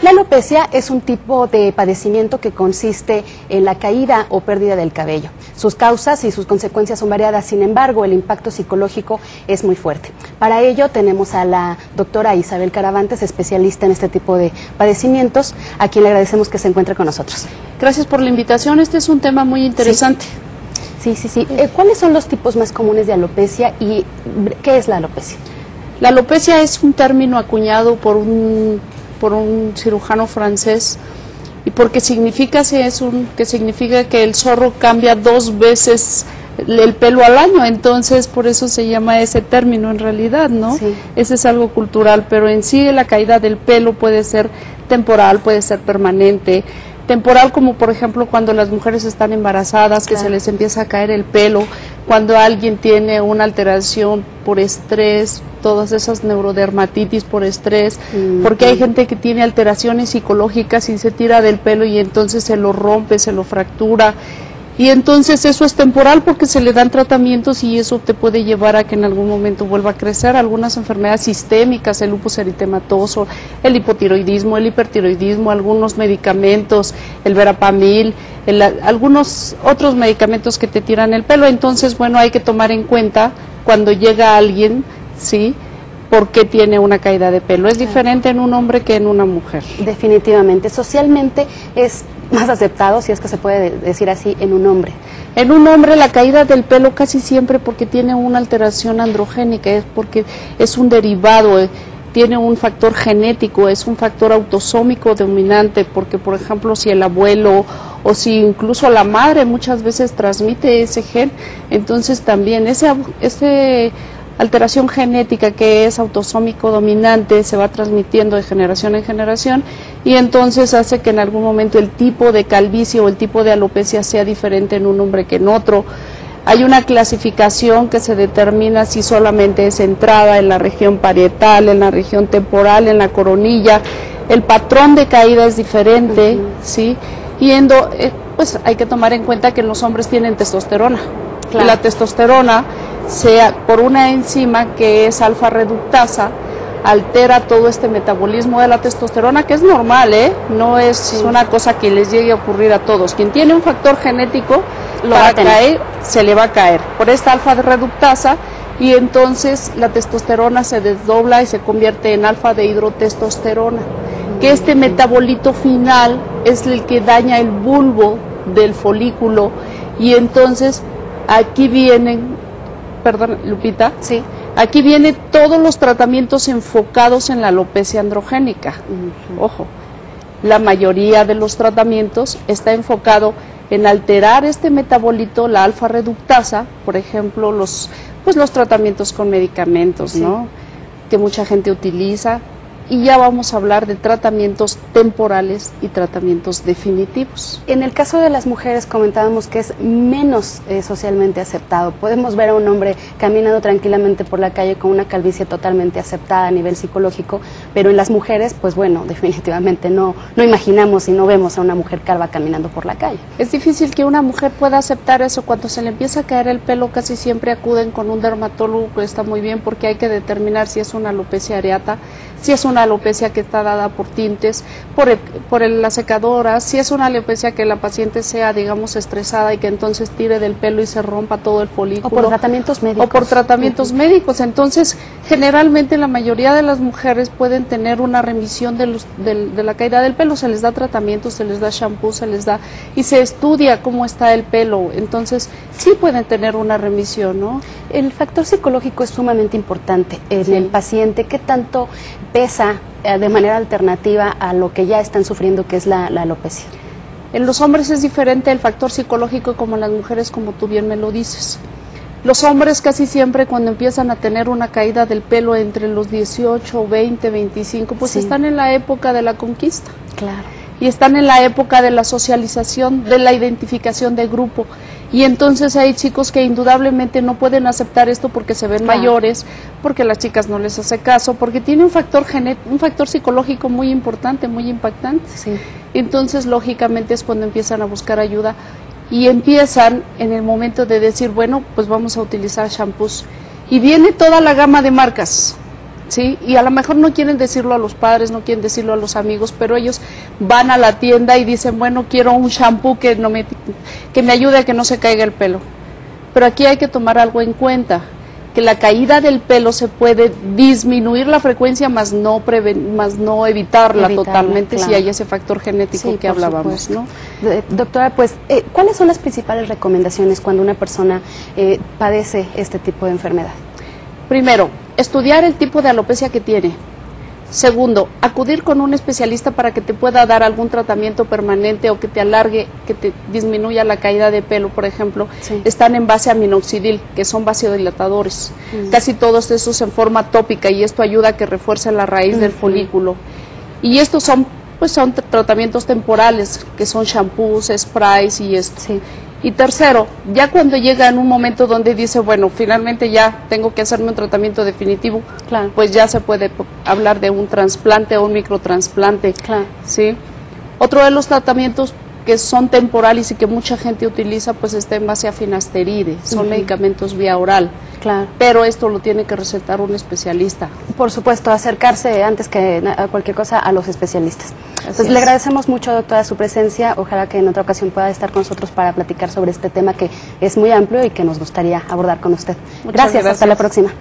La alopecia es un tipo de padecimiento que consiste en la caída o pérdida del cabello. Sus causas y sus consecuencias son variadas, sin embargo, el impacto psicológico es muy fuerte. Para ello tenemos a la doctora Isabel Caravantes, especialista en este tipo de padecimientos, a quien le agradecemos que se encuentre con nosotros. Gracias por la invitación, este es un tema muy interesante. Sí. ¿Cuáles son los tipos más comunes de alopecia y qué es la alopecia? La alopecia es un término acuñado por un cirujano francés, y porque significa que el zorro cambia 2 veces el pelo al año, entonces por eso se llama ese término en realidad, ¿no? Sí. Ese es algo cultural, pero en sí la caída del pelo puede ser temporal, puede ser permanente. Temporal, como por ejemplo cuando las mujeres están embarazadas, que se les empieza a caer el pelo, cuando alguien tiene una alteración por estrés, todas esas neurodermatitis por estrés, porque hay gente que tiene alteraciones psicológicas y se tira del pelo y entonces se lo rompe, se lo fractura, y entonces eso es temporal porque se le dan tratamientos y eso te puede llevar a que en algún momento vuelva a crecer. Algunas enfermedades sistémicas, el lupus eritematoso, el hipotiroidismo, el hipertiroidismo, algunos medicamentos, el verapamil, algunos otros medicamentos que te tiran el pelo. Entonces, bueno, hay que tomar en cuenta cuando llega alguien, ¿sí?, por qué tiene una caída de pelo. Es diferente en un hombre que en una mujer. Definitivamente. Socialmente es más aceptado, si es que se puede decir así, en un hombre. En un hombre la caída del pelo casi siempre porque tiene una alteración androgénica, es porque es un derivado, tiene un factor genético, es un factor autosómico dominante, porque por ejemplo si el abuelo o si incluso la madre muchas veces transmite ese gen, entonces también ese alteración genética que es autosómico dominante se va transmitiendo de generación en generación y entonces hace que en algún momento el tipo de calvicie o el tipo de alopecia sea diferente en un hombre que en otro. Hay una clasificación que se determina si solamente es centrada en la región parietal, en la región temporal, en la coronilla. El patrón de caída es diferente, ¿sí? Y pues hay que tomar en cuenta que los hombres tienen testosterona. Claro. Y la testosterona, por una enzima que es alfa reductasa, altera todo este metabolismo de la testosterona, que es normal, no es una cosa que les llegue a ocurrir a todos. Quien tiene un factor genético, se le va a caer por esta alfa reductasa, y entonces la testosterona se desdobla y se convierte en alfa de hidrotestosterona, que este metabolito final es el que daña el bulbo del folículo, y entonces aquí vienen, perdón, Lupita, sí, aquí vienen todos los tratamientos enfocados en la alopecia androgénica. Ojo, la mayoría de los tratamientos está enfocado en alterar este metabolito, la alfa reductasa, por ejemplo, los tratamientos con medicamentos, sí, ¿no?, que mucha gente utiliza. Y ya vamos a hablar de tratamientos temporales y tratamientos definitivos. En el caso de las mujeres comentábamos que es menos socialmente aceptado. Podemos ver a un hombre caminando tranquilamente por la calle con una calvicie totalmente aceptada a nivel psicológico, pero en las mujeres, pues bueno, definitivamente no imaginamos y no vemos a una mujer calva caminando por la calle. Es difícil que una mujer pueda aceptar eso. Cuando se le empieza a caer el pelo, casi siempre acuden con un dermatólogo, que está muy bien, porque hay que determinar si es una alopecia areata, si es una alopecia que está dada por tintes, por la secadora, si es una alopecia que la paciente sea, digamos, estresada y que entonces tire del pelo y se rompa todo el folículo. O por tratamientos médicos. O por tratamientos médicos. Entonces, generalmente la mayoría de las mujeres pueden tener una remisión de la caída del pelo. Se les da tratamiento, se les da shampoo, y se estudia cómo está el pelo. Entonces, sí pueden tener una remisión, ¿no? El factor psicológico es sumamente importante en el paciente. ¿Qué tanto pesa de manera alternativa a lo que ya están sufriendo, que es la alopecia? En los hombres es diferente el factor psicológico como en las mujeres, como tú bien me lo dices. Los hombres casi siempre cuando empiezan a tener una caída del pelo entre los 18, 20, 25, pues están en la época de la conquista. Claro. Y están en la época de la socialización, de la identificación de grupo. Y entonces hay chicos que indudablemente no pueden aceptar esto porque se ven mayores, porque las chicas no les hace caso, porque tiene un factor psicológico muy importante, muy impactante. Sí. Entonces, lógicamente es cuando empiezan a buscar ayuda y empiezan en el momento de decir, bueno, pues vamos a utilizar shampoos. Y viene toda la gama de marcas, ¿sí? Y a lo mejor no quieren decirlo a los padres, no quieren decirlo a los amigos, pero ellos van a la tienda y dicen, bueno, quiero un shampoo que me ayude a que no se caiga el pelo. Pero aquí hay que tomar algo en cuenta, que la caída del pelo se puede disminuir la frecuencia, más no evitarla totalmente, claro, si hay ese factor genético, sí, que hablábamos, ¿no? Doctora, pues, ¿cuáles son las principales recomendaciones cuando una persona padece este tipo de enfermedad? Primero, estudiar el tipo de alopecia que tiene. Segundo, acudir con un especialista para que te pueda dar algún tratamiento permanente o que te alargue, que te disminuya la caída de pelo, por ejemplo. Sí. Están en base a minoxidil, que son vasodilatadores. Casi todos esos en forma tópica, y esto ayuda a que refuerce la raíz del folículo. Y estos son tratamientos temporales, que son shampoos, sprays y esto. Sí. Y tercero, ya cuando llega en un momento donde dice, bueno, finalmente ya tengo que hacerme un tratamiento definitivo, claro, pues ya se puede hablar de un trasplante o un microtrasplante. Claro. ¿Sí? Otro de los tratamientos que son temporales y que mucha gente utiliza, pues está en base a finasteride, son medicamentos vía oral. Claro. Pero esto lo tiene que recetar un especialista. Por supuesto, acercarse antes que a cualquier cosa a los especialistas. Entonces, le agradecemos mucho, doctora, su presencia. Ojalá que en otra ocasión pueda estar con nosotros para platicar sobre este tema que es muy amplio y que nos gustaría abordar con usted. Gracias, hasta la próxima.